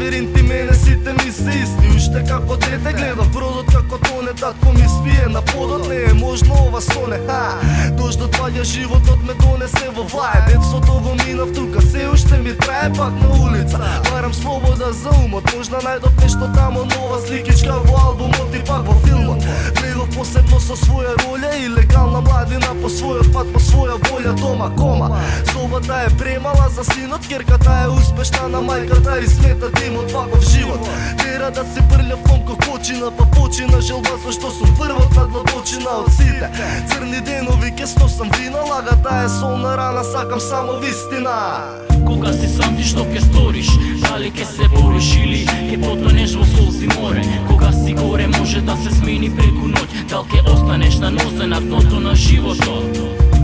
верин ти мене сите ми се исти. Уште како дете гледав бродот како тоне, татко ми спие на подот. Не е можно ова соне, дождот паѓа, животот ме донесе во вај. Детството го минав тука, се уште ми трае пак на улица. Барам слобода за умот, можда најдов нешто тамо, нова сликичка во албумот и пак во филмот. Гледав посебно со своја роља, илегална младина по својот пат, по своја волја, дома кома. Собата е премала за синот, керката е успешна на мајката и смета димот ваков живот. Тера да се прљав кон кокочина, па почина желба зашто сум првот на длабочина од сите. Црни денови ке сносам вина, лагата е солна рана, сакам само вистина. Кога си сам ти што ке сториш, дали ке се бориш или ке потонеш во солзи море. Кога си горе може да се смени преку ноќ, дал ке останеш на нозе на дното на животот.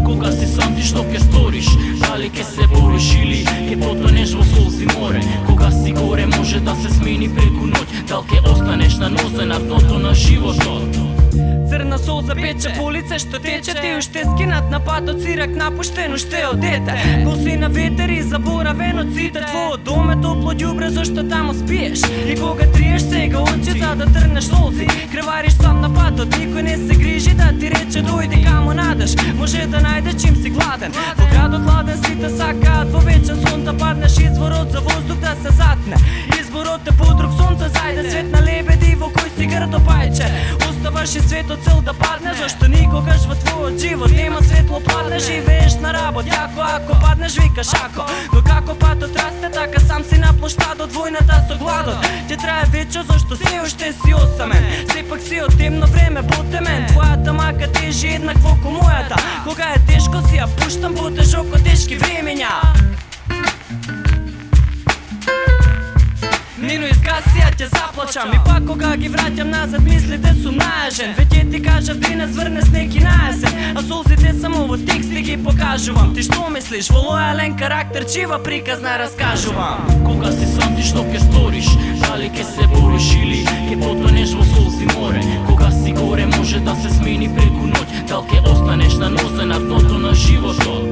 Кога си сам ти што ке сториш, дали ке се бориш или ке потонеш во солзи море. Кога си горе може да се смени преку ноќ, дал ке останеш на нозе на дното на животот. Црна солза пече по лице што тече, ти уште скинат на патот, сирак напуштен уште од дете. Носи на ветер и заборавен од сите, твојот дом е топло ѓубре зашто тамо спиеш. И кога триеш сега очи за да трнеш солзи, кревариш сам на патот, никој не се грижи да ти рече дојди каму надеш. Може да најдеш чим си гладен, во градот ладен сите сакаат во вечен сон да паднеш, изворот за воздух да се затне. Изборот е подруг сонце, зајде свет на лебеди во кој си грдо пајче. Оставаш и светот цел да падне, зашто никогаш во твојот живот нема светло пладне. Живееш на работ, јако ако паднеш викаш ако. Но како патот расте, така сам си на плоштадот, војната со гладот ќе трае вечер зашто се уште си осамен. Сепак си од темно време потемен, твојата мака тежи еднакво ко мојата. Кога е тешко си ја пуштам потежок од тешки времења. Нино изгаси, ја ќе заплачам и пак кога ги враќам назад мислите сум најажен. Веќе ти кажав денес врне снег и наесен, а солзите само во тексти ги покажувам. Ти што мислиш, во лојален карактер чива приказна раскажувам. Кога си сам ти што ке сториш, дали ке се бориш или ке потонеш во солзи море. Кога си горе може да се смени преку ноќ, дал ке останеш на нозе на дното на животот.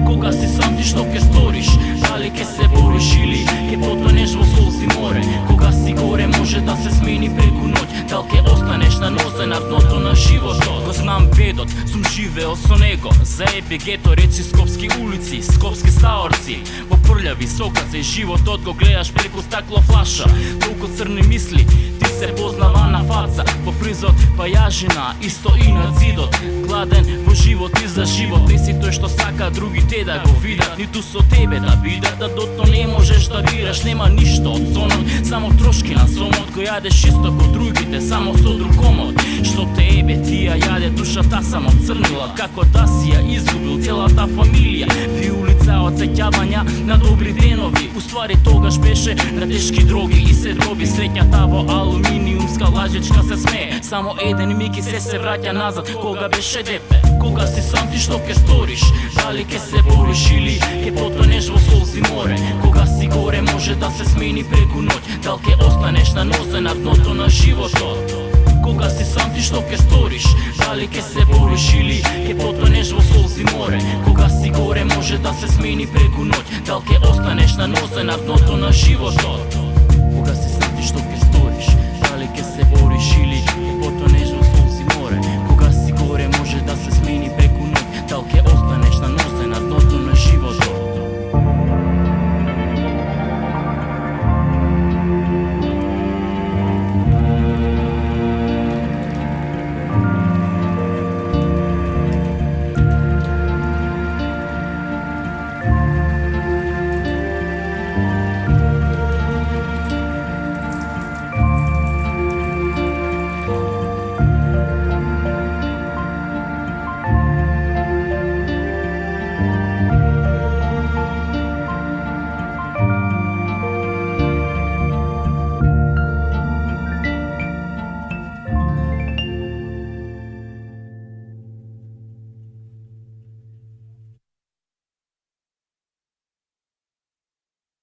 Кога си сам ти што ке сториш, дали ке се бориш или ке потонеш во солзи море. Кога си горе може да се смени преку ноќ, дал ке останеш на нозе на дното на животот. Го знам бедот, сум живеел со него, заеби гето, речи скопски улици, скопски стаорци. Во прљави сокаци животот го гледаш преку стакло флаша. Толку црни мисли, ти се познава на фаца. Во фризот пајажина, исто и на зидот. Гладен во живот и за живот, не си тој што сака другите да го видат, ниту со тебе да бидат. Да дото не можеш да бираш, нема ништо од сонот, само трошки на сомот. Кој јадеш исто ко другите, само со друг комод. Што те ебе ти ја јаде душата само црнила, како да си ја изгубил целата фамилија. Ви улица од сеќавања на добри денови, уствари тогаш беше на тешки дроги и се дроби. Среќата во алуминиумска лажичка се смее, само еден миг и се враќа назад кога беше дете. Кога си сам ти што ке сториш, дали ке се бориш или ке потонеш во солзи море. Кога си горе може да се смени преку ноќ, дал ке останеш на нозе на дното на животот. Кога си сам ти што ке сториш, дали ке се бориш или ке потонеш во солзи море. Кога си горе може да се смени преку ноќ, дал ке останеш на нозе на дното на животот. Кога си сам